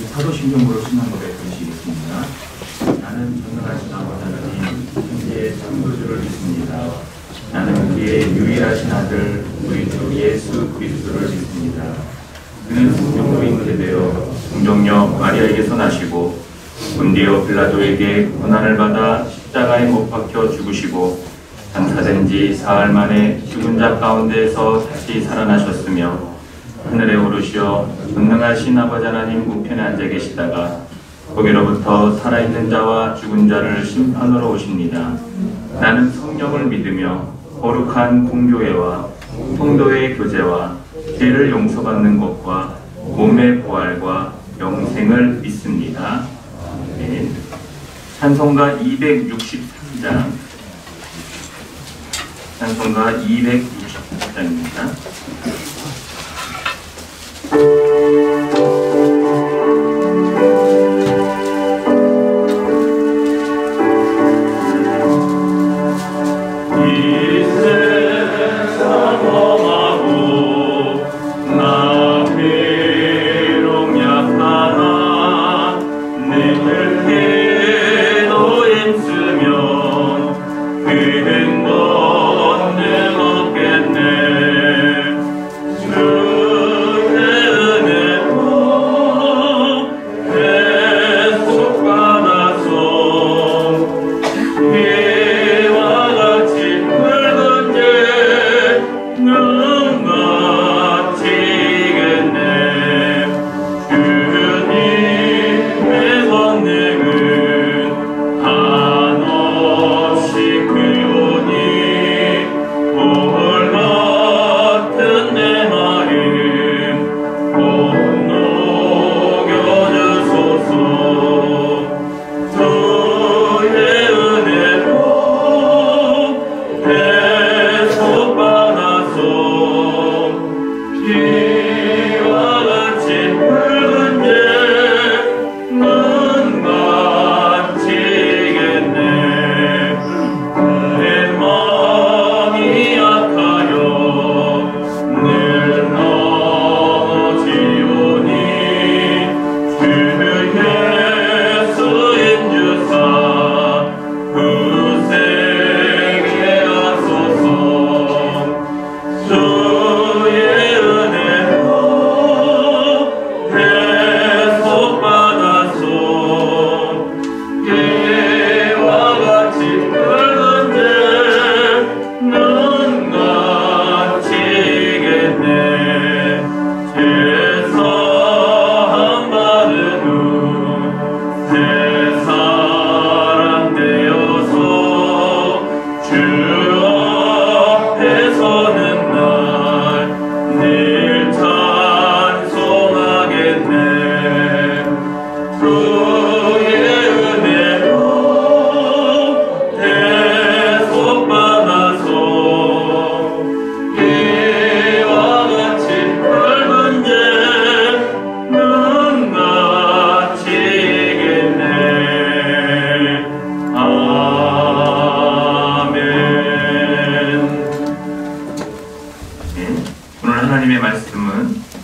사도신경으로 신앙 고백 드리시겠습니다. 나는 전능하신 아버지 하나님 천지의 창조주를 믿습니다. 나는 그의 유일하신 아들 우리 주 예수 그리스도를 믿습니다. 그는 성령으로 잉태되어 동정녀 마리아에게서 나시고 본디오 빌라도에게 고난을 받아 십자가에 못 박혀 죽으시고 장사된 지 사흘 만에 죽은 자 가운데에서 다시 살아나셨으며 하늘에 오르시어 전능하신 아버지 하나님 우편에 앉아 계시다가 거기로부터 살아있는 자와 죽은 자를 심판으로 오십니다. 나는 성령을 믿으며 거룩한 공교회와 통도의 교제와 죄를 용서받는 것과 몸의 부활과 영생을 믿습니다. 아멘. 찬송가 263장 찬송가 263장입니다.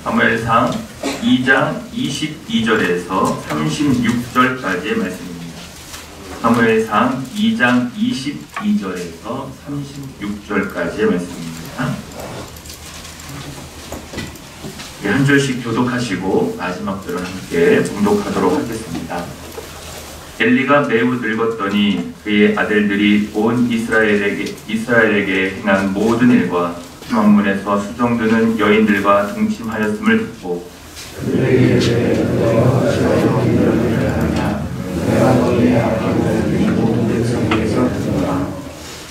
사무엘상 2장 22절에서 36절까지의 말씀입니다. 사무엘상 2장 22절에서 36절까지의 말씀입니다. 한 절씩 교독하시고 마지막 절은 함께 봉독하도록 하겠습니다. 엘리가 매우 늙었더니 그의 아들들이 온 이스라엘에게 행한 모든 일과 왕문에서 수정드는 여인들과 동침하였음을 듣고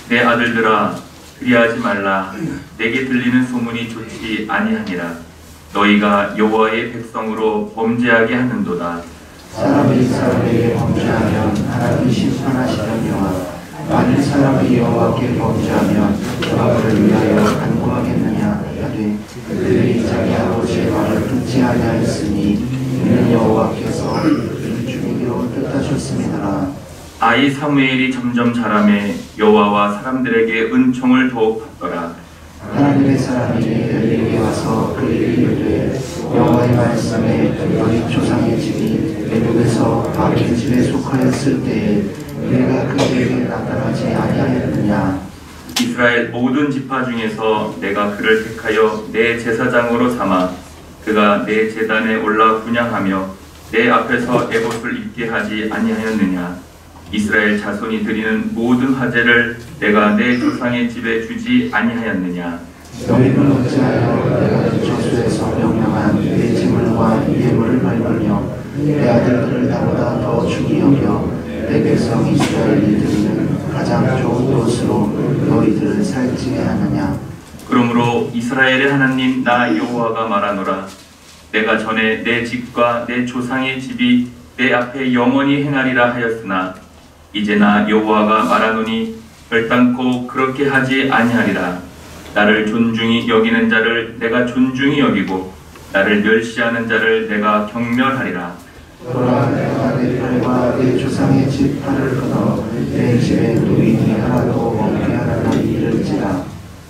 내 아들들아 그리하지 말라. 내게 들리는 소문이 좋지 아니하니라. 너희가 여호와의 백성으로 범죄하게 하는도다. 사람이 사람에게 범죄하면 하나님이 심판하시려니와 만일 사람이 여호와께 범죄하면 그가 그를 위하여 간구하겠느냐 하되 그들이 자기 아버지의 말을 듣지 아니하였으니 이는 여호와께서 그를 죽이기로 뜻하셨음이더라. 아이 사무엘이 점점 자라매 여호와와 사람들에게 은총을 더욱 받더라. 하나님의 사람이 엘리에게 와서 그에게 이르되 여호와의 말씀에 너희 조상의 집이 아버지 집에 속하였을 때에 내가 그에게 나타나지 아니하였느냐. 이스라엘 모든 지파 중에서 내가 그를 택하여 내 제사장으로 삼아 그가 내 제단에 올라 분향하며 내 앞에서 에봇을 입게 하지 아니하였느냐. 이스라엘 자손이 드리는 모든 화제를 내가 내 조상의 집에 주지 아니하였느냐. 너희는 어찌하여 내가 저수에서 명령한 내 재물과 예물을 밟으며 내 아들들을 나보다 더 중히 여겨 내 백성 이스라엘이 드리는 가장 좋은 것으로 너희들을 살찌게 하느냐. 그러므로 이스라엘의 하나님 나 여호와가 말하노라. 내가 전에 내 집과 내 조상의 집이 내 앞에 영원히 행하리라 하였으나 이제 나 여호와가 말하노니 결단코 그렇게 하지 아니하리라. 나를 존중히 여기는 자를 내가 존중히 여기고 나를 멸시하는 자를 내가 경멸하리라. 그러나 내가 내 팔과 내 조상의 집 팔을 끊어 내 집에 노인이 하나도 없게 하는 날이 이를지라.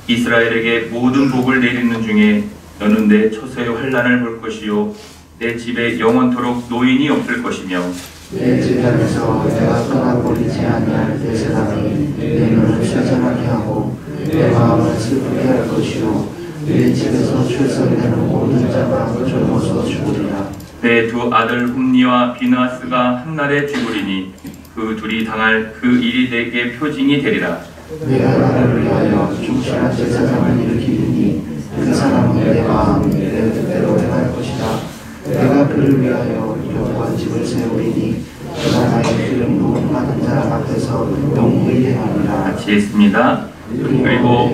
이스라엘에게 모든 복을 내리는 중에 너는 내 처소의 환난을 볼 것이요 내 집에 영원토록 노인이 없을 것이며 내 제단에서 내가 떠나버리지 아니할 내 사람이 내 눈을 쇠잔하게 하고 내 마음을 슬프게 할 것이요 내 집에서 출산되는 모든 자가 젊어서 죽으리라. 내 두 아들 홈니와 비느하스가 한날에 죽으리니 그 둘이 당할 그 일이 내게 표징이 되리라. 내가 나를 위하여 충실한 제사장을 일으키리니 그 사람은 내 마음 내 뜻대로 행할 것이다. 내가 그를 위하여 영원한 집을 세우리니 그가 나의 기름 부음 받은 자 앞에서 영원히 행하리라. 같이 읽습니다. 그리고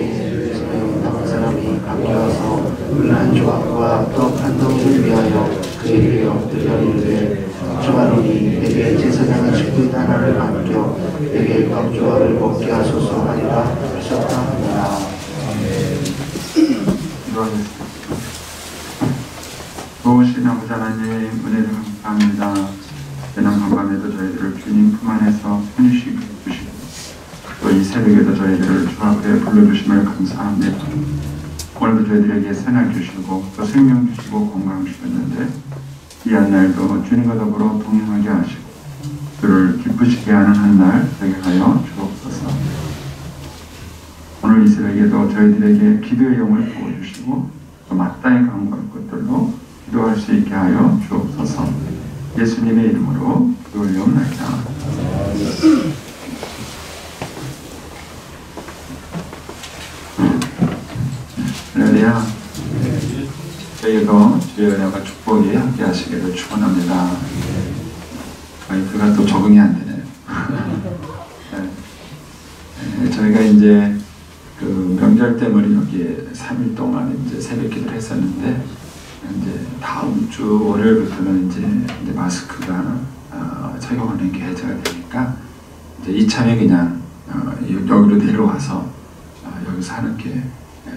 남은 사람이 가까워서 물한 조각과 떡 한 덩이를 위하여 그에게 엎드려 이르되 조가로니 내게 제사장의 직분 하나를 맡겨 내게 떡 조각을 먹게 하소서 하리라 하셨다 하니라. 좋으신 아버지 하나님 은혜를 감사합니다. 지난 밤에도 저희들을 주님 품 안에서 편히 쉬게 해주시고 또 이 새벽에도 저희들을 주 앞에 불러주심을 감사합니다. 오늘도 저희들에게 생활 주시고 또 생명 주시고 건강 주셨는데 이 한 날도 주님과 더불어 동행하게 하시고 그를 기쁘시게 하는 한 날 되게 하여 주옵소서. 오늘 이 새벽에도 저희들에게 기도의 영을 부어주시고 또 마땅히 간구할 것들로 기도할 수 있게 하여 주옵소서. 예수님의 이름으로 기도 올려옵나이다. 할렐루야. 저희도 주의 은혜와 축복이 함께 하시기를 축원합니다. 마이크가 또 적응이 안 되네요. 저희가 이제 그 명절 때문에 여기에 3일 동안 이제 새벽 기도를 했었는데 이제 다음 주 월요일부터는 이제 마스크가 착용하는 게 해제가 되니까 이제 이참에 그냥 여기로 내려와서 여기서 하는 게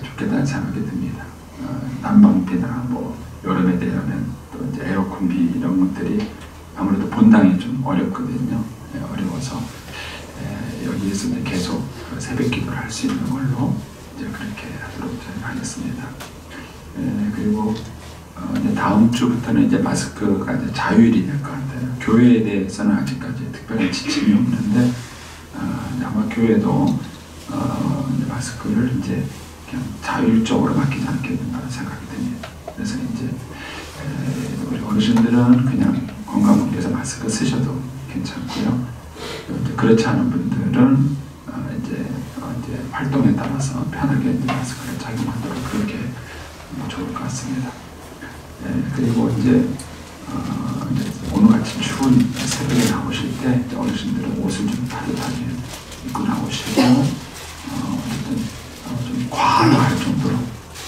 좋겠다는 생각이 듭니다. 난방비나 뭐 여름에 되면 또 이제 에어컨비 이런 것들이 아무래도 본당이 좀 어렵거든요. 어려워서 여기에서 이제 계속 새벽 기도를 할 수 있는 걸로 이제 그렇게 하도록 하겠습니다. 그리고 이제 다음 주부터는 이제 마스크가 이제 자율이 될 것 같아요. 교회에 대해서는 아직까지 특별한 지침이 없는데 아마 교회도 이제 마스크를 이제 그냥 자율적으로 맡기지 않겠는가 생각이 듭니다. 그래서 이제 우리 어르신들은 그냥 건강을 위해서 마스크 쓰셔도 괜찮고요. 이제 그렇지 않은 분들은 이제 활동에 따라서 편하게 이제 마스크를 착용하도록 그렇게 좋을 것 같습니다. 그리고 이제 오늘같이 추운 새벽에 나오실 때 어르신들은 옷을 좀 따뜻하게 입고 나오시고 어쨌든 좀 과할 정도로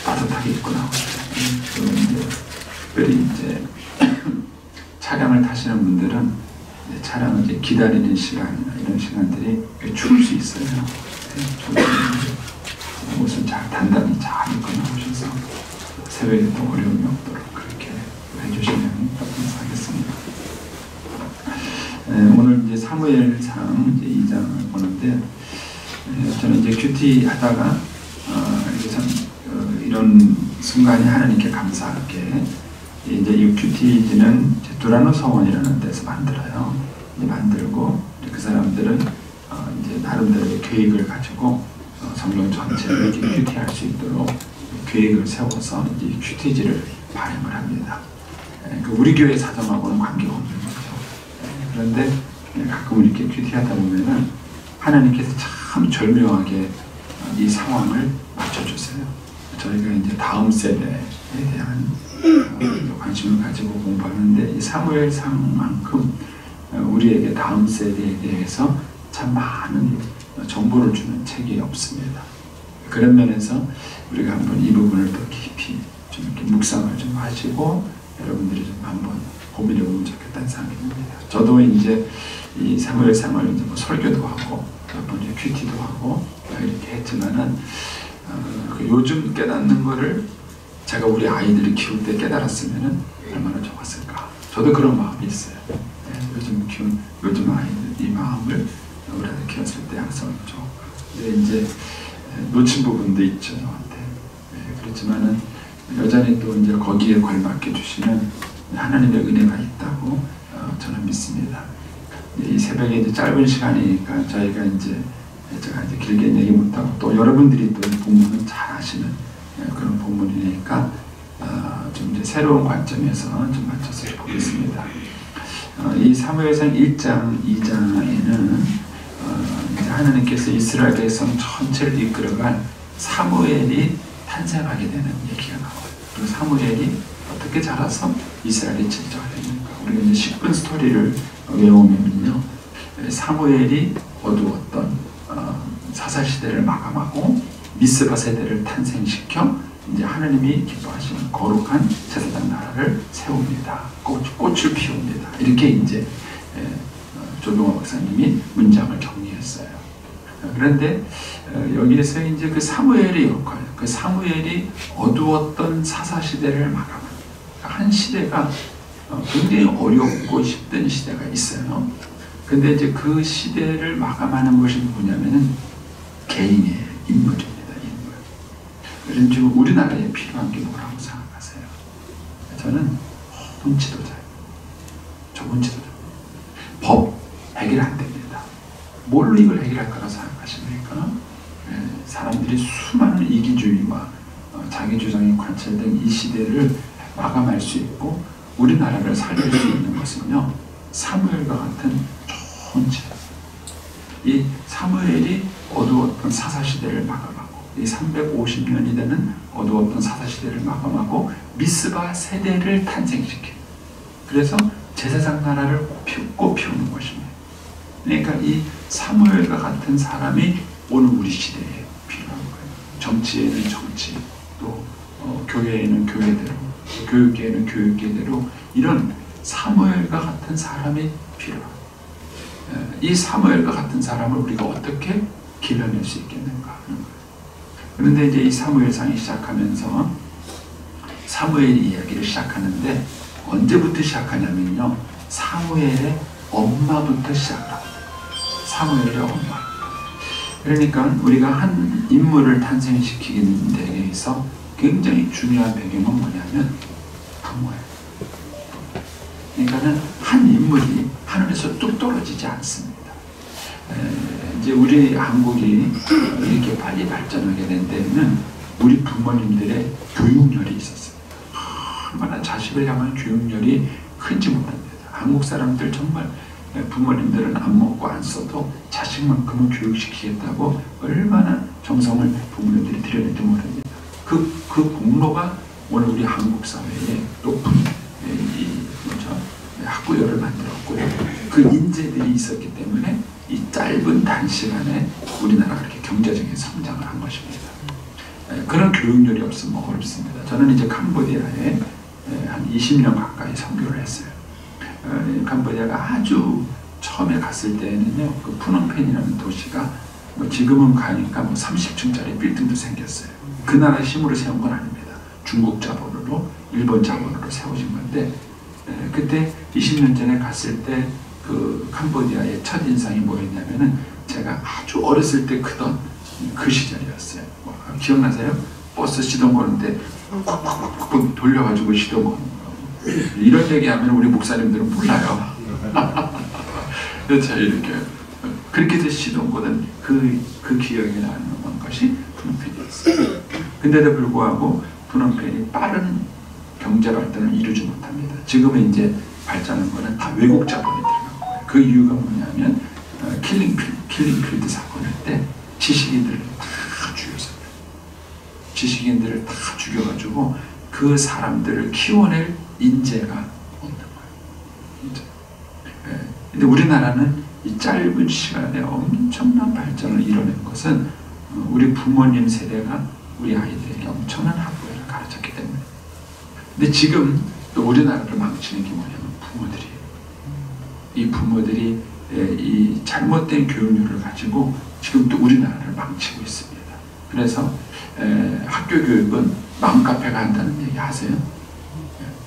따뜻하게 입고 나오시고 그리고 이제 특별히 이제 차량을 타시는 분들은 이제 차량을 이제 기다리는 시간이나 이런 시간들이 추울 수 있어요. 옷을 잘 단단히 잘 입고 나오셔서 새벽에 또 어려움이 없도록 그렇게 해주시면 감사하겠습니다. 오늘 이제 사무엘상 이제 2장을 보는데 저는 이제 큐티 하다가 이렇게 참 이런 순간이 하나님께 감사하게 이제 이 큐티지는 두라노 성원이라는 데서 만들어요. 이제 만들고 그 사람들은 이제 나름대로의 계획을 가지고 성령 전체를 이렇게 큐티할 수 있도록 계획을 세워서 이제 큐티지를 발행을 합니다. 우리 교회 사정하고는 관계가 없는 거죠. 그런데 가끔 이렇게 큐티하다 보면은 하나님께서 참 절묘하게 이 상황을 맞춰주세요. 저희가 이제 다음 세대에 대한 관심을 가지고 공부하는데 이 사무엘상만큼 우리에게 다음 세대에 대해서 참 많은 정보를 주는 책이 없습니다. 그런 면에서 우리가 한번 이 부분을 더 깊이 좀 이렇게 묵상을 좀 하시고 여러분들이 좀 한번 고민해 보면 좋겠다는 생각이 듭니다. 저도 이제 이 사무엘상을 이제 뭐 설교도 하고 몇 번 큐티도 하고 이렇게 했지만은 요즘 깨닫는 거를 제가 우리 아이들을 키울 때 깨달았으면은 얼마나 좋았을까. 저도 그런 마음이 있어요. 요즘 아이들 이 마음을 우리가 키웠을 때 항상 좋고. 근데 이제 놓친 부분도 있죠, 저한테. 그렇지만은 여전히 또 이제 거기에 걸맞게 주시는 하나님의 은혜가 있다고 저는 믿습니다. 이 새벽에 이제 짧은 시간이니까 저희가 제가 이제 길게 얘기 못하고 또 여러분들이 또 본문은 잘 아시는 그런 본문이니까 좀 이제 새로운 관점에서 좀 맞춰서 보겠습니다. 이 사무엘상 1장, 2장에는 이제 하나님께서 이스라엘 백성 전체를 이끌어갈 사무엘이 탄생하게 되는 얘기가 나와요. 그리고 사무엘이 어떻게 자라서 이스라엘의 지도자가 되는가. 우리가 이제 10분 스토리를 외우면요, 사무엘이 어두웠던 사사시대를 마감하고 미스바 세대를 탄생시켜 이제 하나님이 기뻐하시는 거룩한 제사장 나라를 세웁니다. 꽃을 피웁니다. 이렇게 이제 조동호 박사님이 문장을 정리했어요. 그런데 여기에서 이제 그 사무엘의 역할, 그 사무엘이 어두웠던 사사시대를 마감하는 한 시대가 굉장히 어렵고 힘든 시대가 있어요. 근데 이제 그 시대를 마감하는 것이 뭐냐면은 개인의 인물입니다. 인물. 그래서 지금 우리나라에 필요한 게 뭐라고 생각하세요? 저는 좋은 지도자예요. 좋은 지도자. 법 해결 안 됩니다. 뭘로 이걸 해결할 거라고 생각하십니까? 사람들이 수많은 이기주의와 자기 주장이 관철된 이 시대를 마감할 수 있고 우리나라를 살릴 수 있는 것은요, 사무엘과 같은 좋은 지도. 이 사무엘이 어두웠던 사사시대를 마감하고 이 350년이 되는 어두웠던 사사시대를 마감하고 미스바 세대를 탄생시켜. 그래서 제사장 나라를 꽃피우는 것입니다. 그러니까 이 사무엘과 같은 사람이 오늘 우리 시대에 필요한 거예요. 정치에는 정치, 또 교회에는 교회대로, 교육계에는 교육계대로 이런 사무엘과 같은 사람이 필요합니다. 이 사무엘과 같은 사람을 우리가 어떻게 길러낼 수 있겠는가 하는 거예요. 그런데 이제 이 사무엘상이 시작하면서 사무엘이 이야기를 시작하는데 언제부터 시작하냐면요, 사무엘의 엄마부터 시작합니다. 사무엘의 엄마. 그러니까 우리가 한 인물을 탄생시키는 데 대해서 굉장히 중요한 배경은 뭐냐면 부모예요. 그러니까는 한 인물이 하늘에서 뚝 떨어지지 않습니다. 이제 우리 한국이 이렇게 빨리 발전하게 된 데는 우리 부모님들의 교육열이 있었어요. 얼마나 자식을 향한 교육열이 큰지 모릅니다. 한국 사람들 정말 부모님들은 안 먹고 안 써도 자식만큼은 교육시키겠다고 얼마나 정성을 부모님들이 들여낼지 모릅니다. 그 공로가 오늘 우리 한국 사회에 높은 학구열을 만들었고요. 그 인재들이 있었기 때문에 이 짧은 단시간에 우리나라가 그렇게 경제적인 성장을 한 것입니다. 그런 교육열이 없으면 어렵습니다. 저는 이제 캄보디아에 한 20년 가까이 선교를 했어요. 캄보디아가 아주 처음에 갔을 때는요, 그 푸놈펜이라는 도시가 지금은 가니까 30층짜리 빌딩도 생겼어요. 그 나라의 힘으로 세운 건 아닙니다. 중국 자본으로, 일본 자본으로 세워진 건데, 그때 20년 전에 갔을 때 그 캄보디아의 첫인상이 뭐였냐면은 제가 아주 어렸을 때 크던 그 시절이었어요. 기억나세요? 버스 시동 거는데 꽉꽉꽉 돌려가지고 시동 거는 거. 이런 얘기하면 우리 목사님들은 몰라요. 그렇죠. 이렇게 그렇게 해서 시동거든 그 기억이 나는 것이 푸놈펜이었어요. 근데도 불구하고 푸놈펜이 빠른 경제 발전을 이루지 못합니다. 지금은 이제 발전한 거는 다 외국 자본이 들어간 거예요. 그 이유가 뭐냐면 킬링필드 사건일 때 지식인들을 다 죽였어요. 지식인들을 다 죽여가지고 그 사람들을 키워낼 인재가 없는 거예요. 근데 우리나라는 이 짧은 시간에 엄청난 발전을 이뤄낸 것은 우리 부모님 세대가 우리 아이들에게 엄청난 학교를 가르쳤기 때문에. 근데 지금 또 우리나라를 망치는 게 뭐냐면 부모들이에요. 이 부모들이 이 잘못된 교육률을 가지고 지금 또 우리나라를 망치고 있습니다. 그래서 학교 교육은 맘카페가 한다는 얘기 아세요?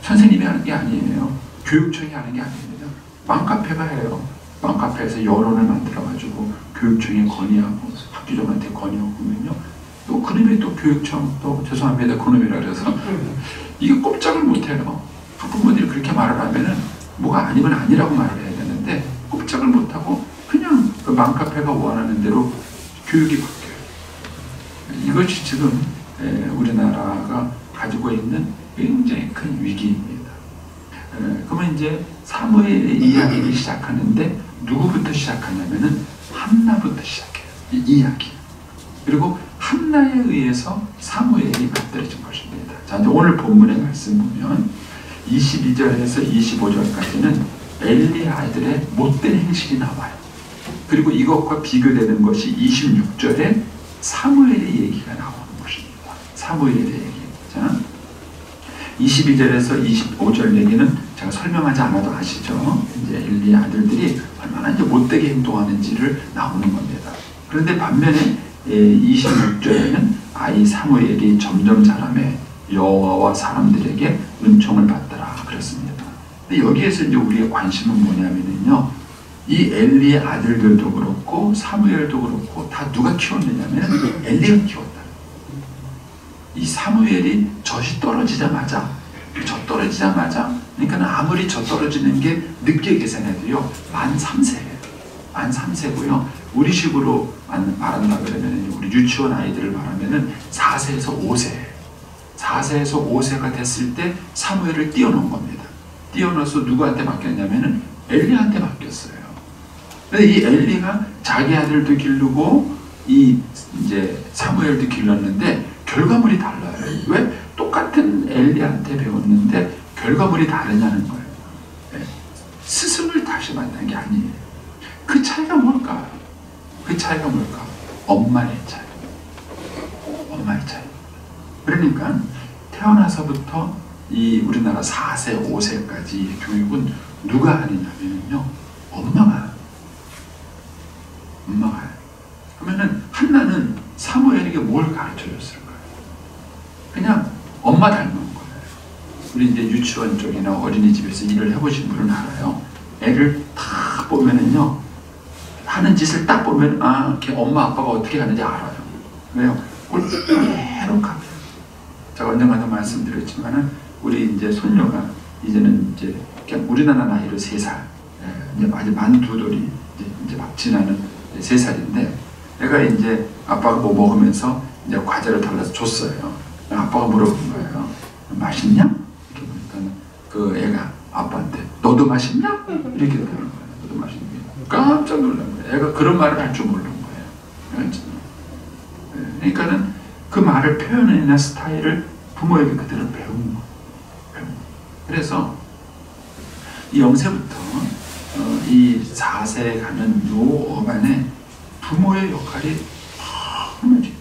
선생님이 하는 게 아니에요. 교육청이 하는 게 아닙니다. 맘카페가 해요. 맘카페에서 여론을 만들어가지고 교육청에 건의하고 학교장한테 건의하고 그러면요. 또 그놈이 또 교육청 또 죄송합니다. 그놈이라 그래서 이게 꼼짝을 못해요. 학부모들이 그렇게 말을 하면은 뭐가 아니면 아니라고 말을 해야 되는데 꼼짝을 못하고 그냥 그 맘카페가 원하는 대로 교육이 바뀌어요. 이것이 지금 우리나라가 가지고 있는 굉장히 큰 위기입니다. 그러면 이제 사무엘의 이야기를 시작하는데 누구부터 시작하냐면은 한나부터 시작해요. 이 이야기. 그리고 한나에 의해서 사무엘이 만들어진 것입니다. 자, 이제 오늘 본문의 말씀 보면 22절에서 25절까지는 엘리 아들의 못된 행실이 나와요. 그리고 이것과 비교되는 것이 26절에 사무엘의 얘기가 나오는 것입니다. 사무엘의 얘기. 자, 22절에서 25절 얘기는 제가 설명하지 않아도 아시죠? 이제 엘리 아들들이 얼마나 이제 못되게 행동하는지를 나오는 겁니다. 그런데 반면에 26절에는 아이 사무엘이 점점 자라매 여호와와 사람들에게 은총을 받더라 그랬습니다. 근데 여기에서 이제 우리의 관심은 뭐냐면요, 이 엘리의 아들들도 그렇고 사무엘도 그렇고 다 누가 키웠느냐면 엘리가 키웠다. 이 사무엘이 젖이 떨어지자마자 그러니까 아무리 젖 떨어지는 게 늦게 계산해도요 만 3세예요. 만 3세고요. 우리 식으로 말한다 그러면 우리 유치원 아이들을 말하면은 4세에서 5세예요. 4세에서 5세가 됐을 때 사무엘을 띄워놓은 겁니다. 띄워넣어서 누구한테 맡겼냐면은 엘리한테 맡겼어요. 근데 이 엘리가 자기 아들도 기르고 이제 사무엘도 길렀는데 결과물이 달라요. 왜? 똑같은 엘리한테 배웠는데 결과물이 다르냐는 거예요. 스승을 다시 만난 게 아니에요. 그 차이가 뭘까? 엄마의 차이. 엄마의 차이. 그러니까 태어나서부터 이 우리나라 4세, 5세까지 교육은 누가 하느냐면요, 엄마가. 그러면은 한나는 사무엘에게 뭘 가르쳐 줬을까요? 그냥 엄마 닮은 거예요. 우리 이제 유치원 쪽이나 어린이집에서 일을 해보신 분은 알아요. 애를 딱 보면은요, 하는 짓을 딱 보면 걔 엄마 아빠가 어떻게 하는지 알아요. 왜요? 그대로 가요. 제가 언젠가도 말씀드렸지만은 우리 이제 손녀가 이제는 이제 그냥 우리나라 나이로 3살, 이제 아직 만 2돌이 이제 막 지나는 3살인데, 내가 이제 아빠가 뭐 먹으면서 이제 과자를 달라서 줬어요. 아빠가 물어본 거예요. 맛있냐? 이렇게 보니까 그 애가 아빠한테 너도 맛있냐? 이렇게 되는 거예요. 너도 맛있냐? 깜짝 놀란 거예요. 애가 그런 말을 할 줄 모르는 거예요. 그러니까는 그 말을 표현하는 스타일을 부모에게 그대로 배운 거예요. 그래서 이 0세부터 이 4세에 가는 요 어간에 부모의 역할이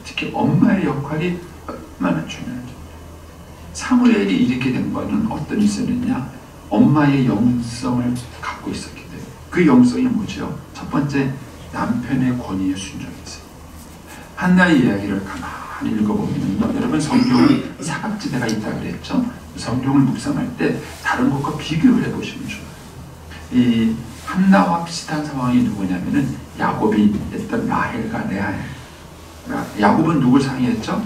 특히 엄마의 역할이 얼마나 중요하죠. 사무엘이 이렇게 된 거는 어떤 있었느냐? 엄마의 영성을 갖고 있었기 때문에. 그 영성이 뭐죠? 첫 번째, 남편의 권위에 순종했어요. 한나의 이야기를 가만히 읽어보면요, 여러분 성경은 사각지대가 있다 그랬죠? 성경을 묵상할 때 다른 것과 비교를 해보시면 좋아요. 이 한나와 비슷한 상황이 누구냐면은 야곱이 했던 라헬과 레아엘. 야곱은 누굴 상의했죠?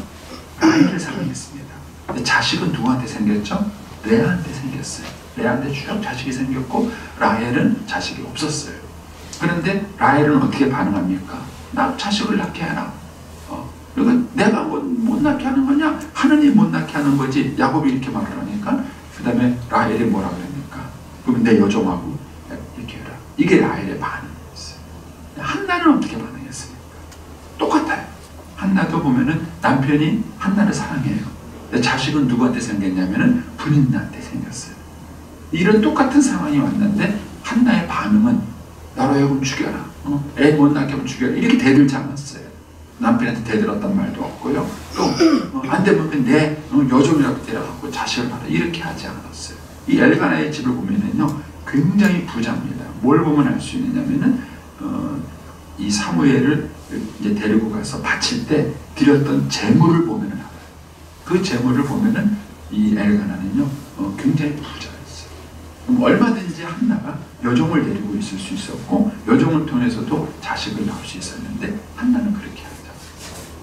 라헬을 상의했습니다. 근데 자식은 누구한테 생겼죠? 레아한테 생겼어요. 레아한테 쭉 자식이 생겼고 라헬은 자식이 없었어요. 그런데 라헬은 어떻게 반응합니까? 나 자식을 낳게 해라. 그러니까 내가 못 낳게 하는 거냐? 하느님 못 낳게 하는 거지. 야곱이 이렇게 말을 하니까 그 다음에 라헬이 뭐라 그러니까 그러면 내 여종하고 이렇게 해라. 이게 라헬의 반응이었어요. 한나는 어떻게 반응했습니까? 똑같아요. 한나도 보면은 남편이 한나를 사랑해요. 근데 자식은 누구한테 생겼냐면은 분인나한테 생겼어요. 이런 똑같은 상황이 왔는데 한나의 반응은 나로 하여금 죽여라. 애 못 낳게 하면 죽여라. 이렇게 대들지 않았어요. 남편한테 대들었단 말도 없고요. 또 안 되면 내 여종이라고 데려가고 자식을 받아. 이렇게 하지 않았어요. 이 엘가나의 집을 보면은요 굉장히 부자입니다. 뭘 보면 알 수 있느냐면은 이 사무엘을 이제 데리고 가서 바칠 때 드렸던 재물을 보면은 알아요. 그 재물을 보면은 이 엘가나는요 굉장히 부자였어요. 그럼 얼마든지 한나가 여종을 데리고 있을 수 있었고 여종을 통해서도 자식을 낳을 수 있었는데 한나는 그렇게 하죠.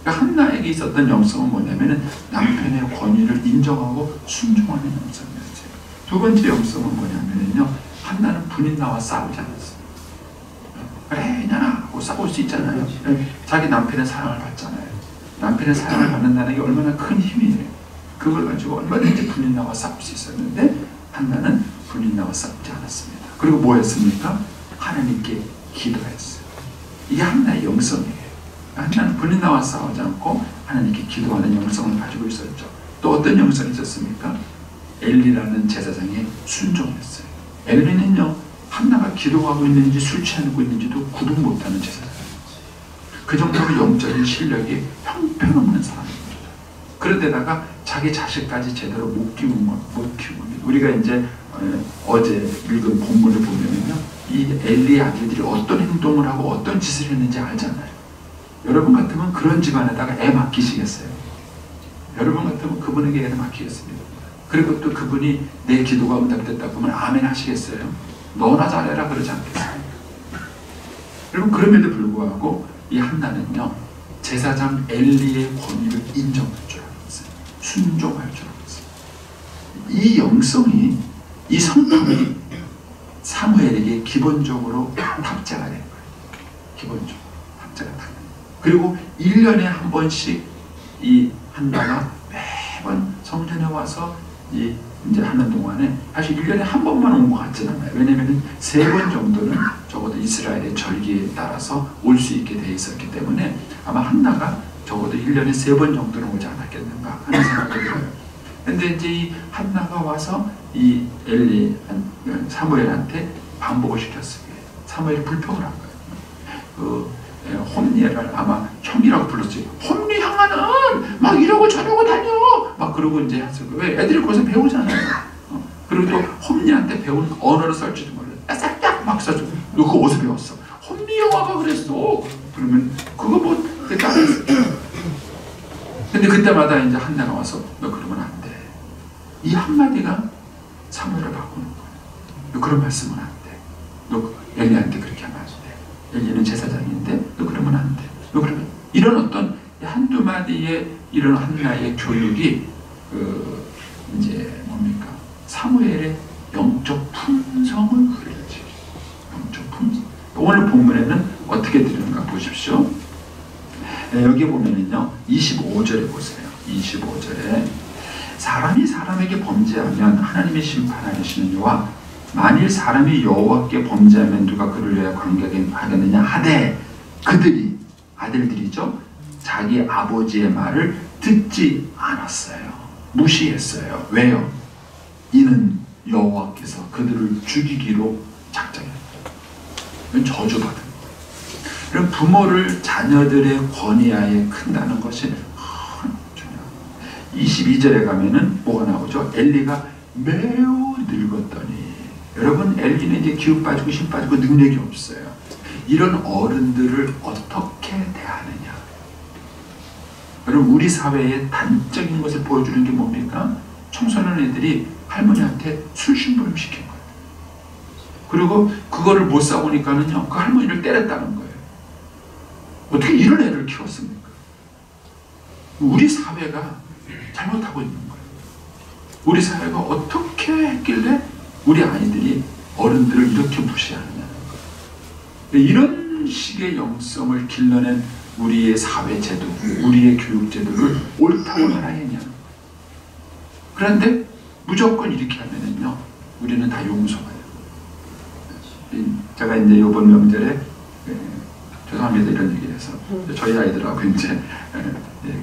그러니까 한나에게 있었던 영성은 뭐냐면은 남편의 권위를 인정하고 순종하는 영성이었어요. 두 번째 영성은 뭐냐면요 한나는 분인나와 싸우지 않았어요. 그래 이년아 하고 싸울 수 있잖아요. 자기 남편의 사랑을 받잖아요. 남편의 사랑을 받는다는 게 얼마나 큰 힘이에요. 그걸 가지고 얼마든지 분인나와 싸울 수 있었는데 한나는 분인나와 싸우지 않았습니다. 그리고 뭐 했습니까? 하나님께 기도했어요. 이게 한나의 영성이에요. 한나는 분인나와 싸우지 않고 하나님께 기도하는 영성을 가지고 있었죠. 또 어떤 영성이 있었습니까? 엘리라는 제사장에 순종했어요. 엘리는요 한나가 기도하고 있는지 술 취하고 있는지도 구분 못하는 제사장이에요. 그 정도로 영적인 실력이 형편없는 사람입니다. 그런데다가 자기 자식까지 제대로 못 키운 겁니다. 우리가 이제 어제 읽은 본문을 보면요 이 엘리의 아들들이 어떤 행동을 하고 어떤 짓을 했는지 알잖아요. 여러분 같으면 그런 집안에다가 애 맡기시겠어요? 여러분 같으면 그분에게 애를 맡기겠습니다. 그리고 또 그분이 내 기도가 응답됐다고 하면 아멘 하시겠어요? 너나 잘해라 그러지 않겠어요? 여러분 그럼에도 불구하고 이 한나는요 제사장 엘리의 권위를 인정할 줄 알았어요. 순종할 줄 알았어요. 이 영성이 이 성품이 사무엘에게 기본적으로 탑재가 된 거예요. 기본적으로 탑재가 된 거예요. 그리고 1년에 한 번씩 이 한나가 매번 성전에 와서 이제 하는 동안에 사실 1년에 한 번만 온 것 같지는 않아요. 왜냐하면 3번 정도는 적어도 이스라엘의 절기에 따라서 올 수 있게 돼 있었기 때문에 아마 한나가 적어도 1년에 3번 정도는 오지 않았겠는가 하는 생각이 들어요. 근데 이제 이 한나가 와서 이 엘리 사무엘한테 반복을 시켰어요. 사무엘이 불평을 한 거예요. 홈리를 아마 형이라고 불렀지. 홈리 형아는 막 이러고 저러고 다녀. 막 그러고 이제 하세요. 왜 애들이 거기서 배우잖아요. 그리고 또 홈리한테 배운 언어를 쓸지도 몰라. 싹싹 막 써줘. 너 그거 어디서 배웠어? 홈리 형아가 그랬어. 그러면 그거 뭐 따라했어. 근데 그때마다 이제 한나가 와서 너 그러면 안 돼. 이 한마디가 사무엘을 바꾸는 거예요. 너 그런 말씀은 안 돼. 너 엘리한테 그렇게 하면 안 돼. 엘리는 제사장인데 너 그러면 안 돼. 너 그러면 이런 어떤 한두 마디의 이런 한나의 교육이 이제 뭡니까? 사무엘의 영적 품성을 흐르지. 영적 품성. 오늘 본문에는 어떻게 들으는가 보십시오. 여기 보면은요 25절에 보세요. 25절에 사람이 사람에게 범죄하면 하나님의 심판하시는 이와 만일 사람이 여호와께 범죄하면 누가 그를 위하여 관계하겠느냐 하되 그들이 아들들이죠 자기 아버지의 말을 듣지 않았어요. 무시했어요. 왜요? 이는 여호와께서 그들을 죽이기로 작정했다. 이건 저주받은 거예요. 그럼 부모를 자녀들의 권위하에 큰다는 것이 중요합니다. 22절에 가면은 뭐가 나오죠? 엘리가 매우 늙었더니 여러분 엘리는 이제 기운 빠지고 힘 빠지고 능력이 없어요. 이런 어른들을 어떻게 대하느냐. 여러분 우리 사회의 단적인 것을 보여주는 게 뭡니까? 청소년 애들이 할머니한테 술심부름 시킨 거예요. 그리고 그거를 못 싸우니까는요 그 할머니를 때렸다는 거예요. 어떻게 이런 애를 키웠습니까? 우리 사회가 잘못하고 있는 거예요. 우리 사회가 어떻게 했길래 우리 아이들이 어른들을 이렇게 무시하느냐는 거예요. 이런 식의 영성을 길러낸 우리의 사회제도, 우리의 교육제도를 옳다고 말하겠냐. 그런데 무조건 이렇게 하면은요, 우리는 다 용서가 돼요. 제가 이제 이번 명절에 죄송합니다 이런 얘기해서 저희 아이들하고 이제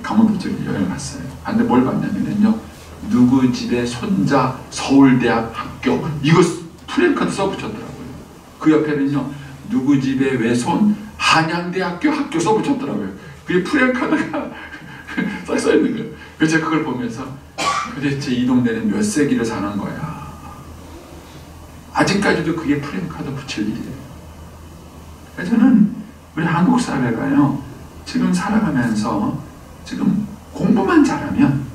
강원도 쪽에 여행 갔어요. 근데 뭘 봤냐면요, 누구 집에 손자 서울대학 합격, 이거 플랜카드 써붙였더라고요. 그 옆에는요, 누구 집에 외손 한양대학교 합격 써붙였더라고요. 그게 플랜카드가 딱 써있는 거예요. 그래서 제가 그걸 보면서 도대체 이 동네는 몇 세기를 사는 거야. 아직까지도 그게 플랜카드 붙일 일이에요. 그래서 저는 우리 한국 사회가요, 지금 살아가면서 지금 공부만 잘하면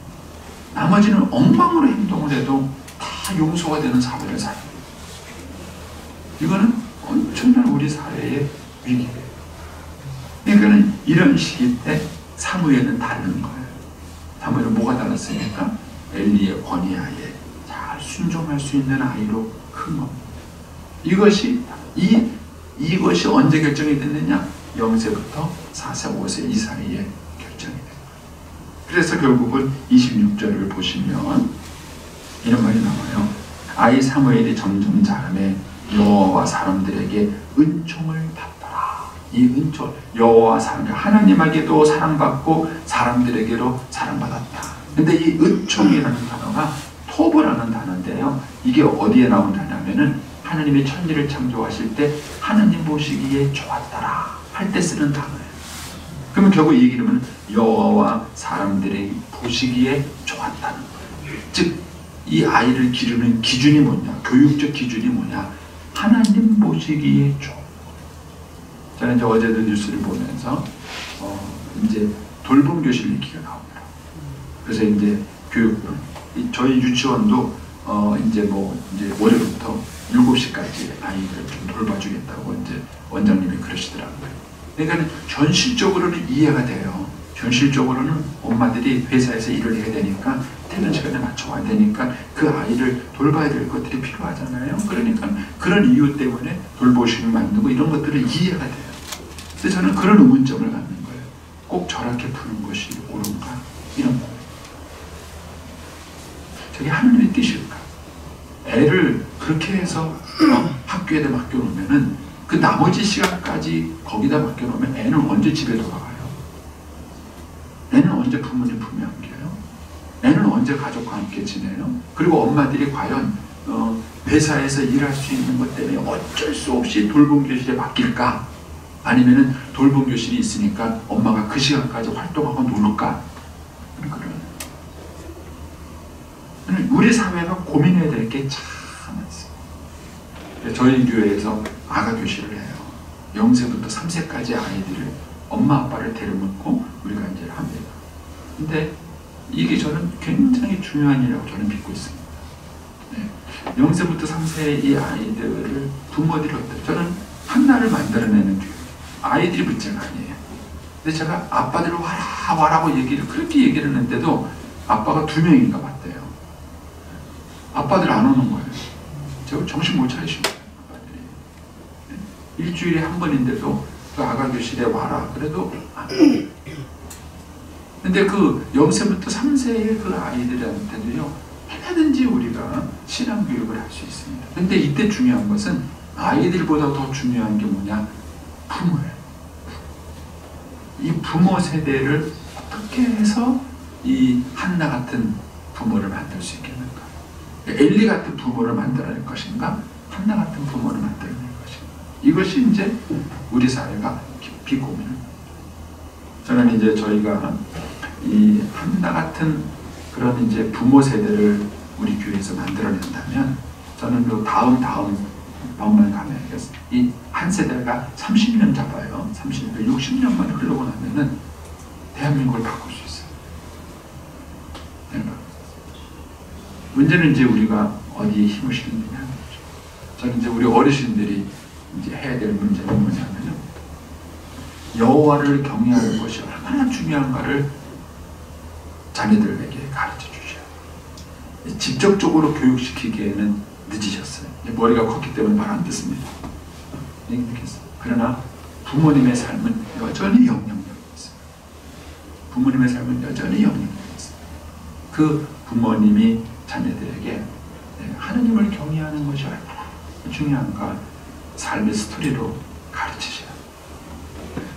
나머지는 엉망으로 행동을 해도 다 용서가 되는 사회를 살아요. 이거는 엄청난 우리 사회의 위기예요. 그러니까 이런 시기 때 사무엘은 다른 거예요. 사무엘은 뭐가 달랐습니까? 엘리의 권위하에 잘 순종할 수 있는 아이로 큰 겁니다. 이것이 언제 결정이 됐느냐? 0세부터 4세, 5세 이 사이에 결정이 됩니다. 그래서 결국은 26절을 보시면 이런 말이 나와요. 아이 사무엘이 점점 자라매 여호와와 사람들에게 은총을 받더라. 이 은총, 여호와와 사람, 하나님에게도 사랑받고 사람들에게로 사랑받았다. 근데 이 은총이라는 단어가 토브라는 단어인데요, 이게 어디에 나온 단어냐면은 하나님이 천지를 창조하실 때 하나님 보시기에 좋았더라 할 때 쓰는 단어예요. 그러면 결국 이 얘기는 여호와와 사람들이 보시기에 좋았다는 거예요. 즉 이 아이를 기르는 기준이 뭐냐, 교육적 기준이 뭐냐, 하나님 보시기에 좋아. 저는 이제 어제도 뉴스를 보면서 이제 돌봄 교실 얘기가 나옵니다. 그래서 이제 교육은 저희 유치원도 이제 월요일부터 7시까지 아이들을 좀 돌봐주겠다고 이제 원장님이 그러시더라고요. 그러니까 현실적으로는 이해가 돼요. 현실적으로는 엄마들이 회사에서 일을 해야 되니까 퇴근 시간에 맞춰 와야 되니까 그 아이를 돌봐야 될 것들이 필요하잖아요. 그러니까 그런 이유 때문에 돌보심을 만들고 이런 것들은 이해가 돼요. 그래서 저는 그런 의문점을 갖는 거예요. 꼭 저렇게 푸는 것이 옳은가? 이런 거예요. 저게 하나님의 뜻일까? 애를 그렇게 해서 학교에다 맡겨놓으면은 그 나머지 시간까지 거기다 맡겨놓으면 애는 언제 집에 돌아가요? 애는 언제 부모님 품에 안겨요? 애는 언제 가족과 함께 지내요? 그리고 엄마들이 과연 회사에서 일할 수 있는 것 때문에 어쩔 수 없이 돌봄 교실에 맡길까? 아니면은 돌봄 교실이 있으니까 엄마가 그 시간까지 활동하고 놀까? 우리 사회가 고민해야 될 게 참 많습니다. 저희 교회에서 아가 교실을 해요. 0세부터 3세까지 아이들을 엄마 아빠를 데려놓고 우리가 이제 합니다. 근데 이게 저는 굉장히 중요한 일이라고 저는 믿고 있습니다. 0세부터 3세의 이 아이들을 부모들이 어때요? 저는 하나를 만들어내는 교육. 아이들이 문제가 아니에요. 근데 제가 아빠들 와라고 그렇게 얘기를 했는데도 아빠가 2명인가 봤대요. 아빠들 안 오는 거예요. 제가 정신 못 차리시는 거예요. 아빠들이. 일주일에 한 번인데도 그 아가 교실에 와라. 그래도 안 와요. 근데 그 0세부터 3세의 그 아이들한테도요, 얼마든지 우리가 신앙교육을 할 수 있습니다. 근데 이때 중요한 것은 아이들보다 더 중요한 게 뭐냐? 부모예요. 이 부모 세대를 어떻게 해서 이 한나 같은 부모를 만들 수 있겠는가? 엘리 같은 부모를 만들어낼 것인가? 한나 같은 부모를 만들어낼 것인가? 이것이 이제 우리 사회가 깊이 고민을. 저는 이제 저희가 이 한나 같은 그런 이제 부모 세대를 우리 교회에서 만들어낸다면, 저는 그 다음 방문 가면 이 한 세대가 30년 잡아요. 60년만 흘러고 나면은 대한민국을 바꿀 수 있어요. 네. 문제는 이제 우리가 어디에 힘을 실느냐 하는 거죠. 저는 이제 우리 어르신들이 이제 해야 될 문제는 뭐냐면요, 여호와를 경외하는 것이 얼마나 중요한가를 자녀들에게 가르쳐 주셔야 돼요. 직접적으로 교육시키기에는 늦으셨어요. 이제 머리가 컸기 때문에 말 안 듣습니다. 그러나 부모님의 삶은 여전히 영향력이 있어요. 부모님의 삶은 여전히 영향력이 있어요. 그 부모님이 자녀들에게 하나님을 경외하는 것이 얼마나 중요한가 삶의 스토리로 가르치셔요.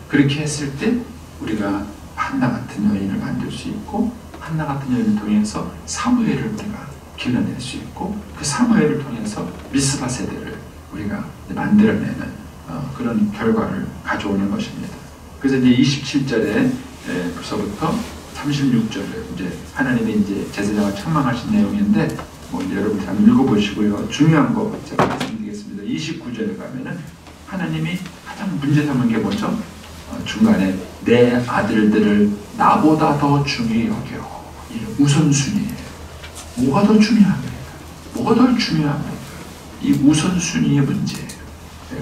그렇게 했을 때 우리가 한나 같은 여인을 만들 수 있고, 한나 같은 여인을 통해서 사무엘을 우리가 길러낼 수 있고, 그 사무엘을 통해서 미스바 세대를 우리가 만들어내는 그런 결과를 가져오는 것입니다. 그래서 이제 27절에서부터 36절에 이제 하나님이 이제 제사장을 책망하신 내용인데, 뭐 이제 여러분들 한번 읽어보시고요. 중요한 거 제가 말씀드리겠습니다. 29절에 가면은 하나님이 가장 문제 삼은 게 뭐죠? 중간에 내 아들들을 나보다 더 중요히 여겨. 우선순위예요. 뭐가 더 중요합니까? 뭐가 더 중요합니까? 이 우선순위의 문제예요.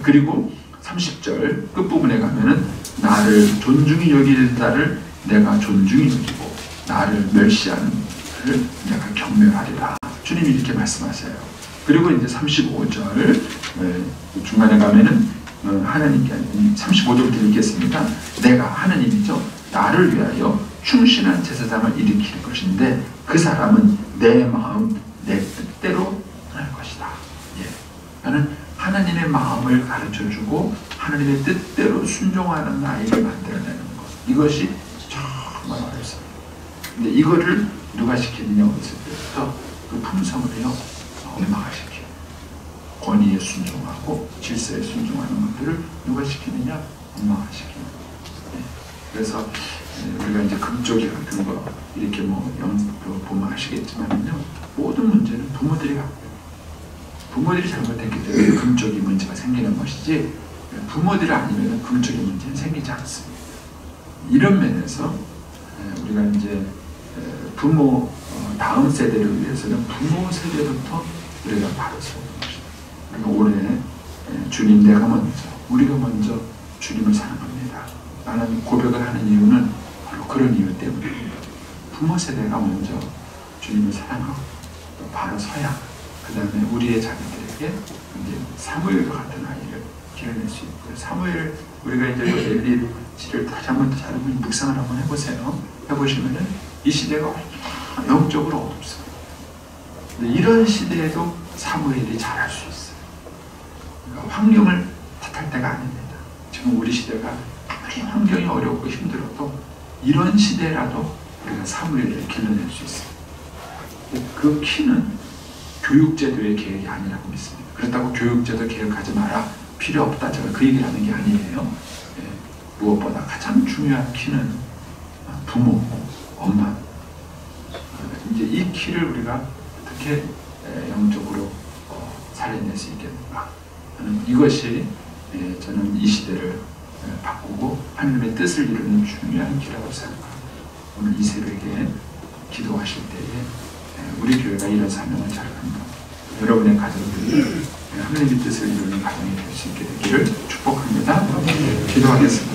그리고 30절 끝부분에 가면은 나를 존중히 여기는 자를 내가 존중히 여기고 나를 멸시하는 자를 내가 경멸하리라. 주님이 이렇게 말씀하세요. 그리고 이제 35절 중간에 가면은 하나님께 35절부터 읽겠습니다. 내가 하나님이죠. 나를 위하여 충신한 제사장을 일으킬 것인데 그 사람은 내 마음 내 뜻대로 할 것이다. 나는 하나님의 마음을 가르쳐주고 하나님의 뜻대로 순종하는 아이를 만들어내는 것, 이것이 정말 어렵습니다. 근데 이거를 누가 시키느냐 어렸을 때부터 그 품성을요 엄마가 시켜요. 권위에 순종하고 질서에 순종하는 것들을 누가 시키느냐? 엄마가 시킵니다. 그래서 우리가 이제 금쪽이 같은 거 이렇게 뭐 보면 아시겠지만요, 모든 문제는 부모들이 갖고 있어요. 부모들이 잘못했기 때문에 금쪽이 문제가 생기는 것이지, 부모들이 아니면 금쪽이 문제는 생기지 않습니다. 이런 면에서 우리가 이제 부모 다음 세대를 위해서는 부모 세대부터 우리가 바로 세우는 것입니다. 그러니까 올해 주님 내가 먼저, 우리가 먼저 주님을 사랑합니다 라는 고백을 하는 이유는 바로 그런 이유 때문입니다. 부모 세대가 먼저 주님을 사랑하고 또 바로 서야 그 다음에 우리의 자녀들에게 이제 사무엘과 같은 아이를 길러낼 수 있고요. 사무엘, 우리가 이제 엘리 씨를 다시 한번 더 잘 묵상을 한번 해보세요. 해보시면은 이 시대가 영적으로 어둡습니다. 이런 시대에도 사무엘이 잘할 수 있어요. 그러니까 환경을 탓할 때가 아닙니다. 지금 우리 시대가 아무리 환경이 어렵고 힘들어도 이런 시대라도 우리가 사무엘을 길러낼 수 있어요. 그 키는 교육제도의 계획이 아니라고 믿습니다. 그렇다고 교육제도 계획하지 마라, 필요 없다, 제가 그 얘기를 하는 게 아니에요. 무엇보다 가장 중요한 키는 부모, 엄마. 이제 이 키를 우리가 어떻게 영적으로 살려낼 수 있겠는가 하는 이것이 저는 이 시대를 바꾸고 하나님의 뜻을 이루는 중요한 길이라고 생각합니다. 오늘 이 새벽에 기도하실 때에 우리 교회가 이런 사명을 잘 합니다. 여러분의 가정들이 하나님의 뜻을 이루는 가정이 될 수 있게 되기를 축복합니다. 기도하겠습니다.